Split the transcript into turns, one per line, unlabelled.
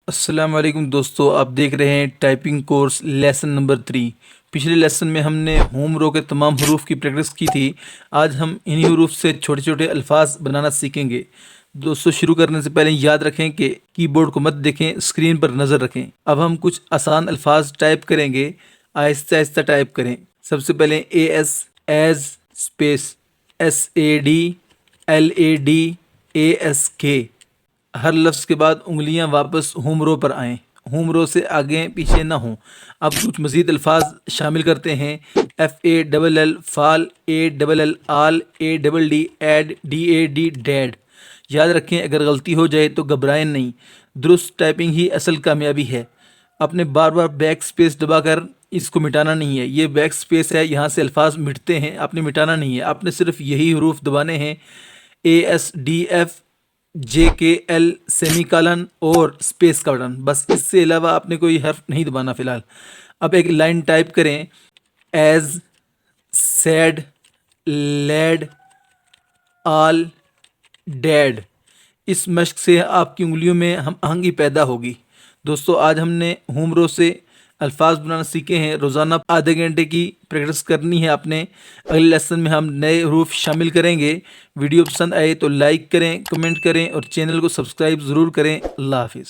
السلام علیکم دوستو، آپ دیکھ رہے ہیں ٹائپنگ کورس لیسن نمبر 3۔ پچھلے لیسن میں ہم نے ہوم رو کے تمام حروف کی پریکٹس کی تھی۔ آج ہم انہی حروف سے چھوٹے چھوٹے الفاظ بنانا سیکھیں گے۔ دوستو شروع کرنے سے پہلے یاد رکھیں کہ کی بورڈ کو مت دیکھیں، اسکرین پر نظر رکھیں۔ اب ہم کچھ آسان الفاظ ٹائپ کریں گے، آہستہ آہستہ ٹائپ کریں۔ سب سے پہلے ایز اسپیس SADLADASK۔ ہر لفظ کے بعد انگلیاں واپس ہوم رو پر آئیں، ہوم رو سے آگے پیچھے نہ ہوں۔ اب کچھ مزید الفاظ شامل کرتے ہیں۔ FALL فال، ALL آل، ADD ایڈ، DAD ڈیڈ۔ یاد رکھیں اگر غلطی ہو جائے تو گھبرائیں نہیں، درست ٹائپنگ ہی اصل کامیابی ہے۔ آپ نے بار بار بیک سپیس دبا کر اس کو مٹانا نہیں ہے، یہ بیک سپیس ہے، یہاں سے الفاظ مٹتے ہیں، آپ نے مٹانا نہیں ہے، آپ نے صرف یہی حروف دبانے ہیں، ASDFJKL سیمی کالن اور اسپیس کا بٹن، بس اس سے علاوہ آپ نے کوئی حرف نہیں دبانا فی الحال۔ اب ایک لائن ٹائپ کریں، ایز، سیڈ، لیڈ، آل، ڈیڈ۔ اس مشق سے آپ کی انگلیوں میں ہم آہنگی پیدا ہوگی۔ دوستو آج ہم نے ہوم رو سے الفاظ بنانا سیکھے ہیں، روزانہ آدھے گھنٹے کی پریکٹس کرنی ہے آپ نے۔ اگلے لیسن میں ہم نئے حروف شامل کریں گے۔ ویڈیو پسند آئے تو لائک کریں، کمنٹ کریں اور چینل کو سبسکرائب ضرور کریں۔ اللہ حافظ۔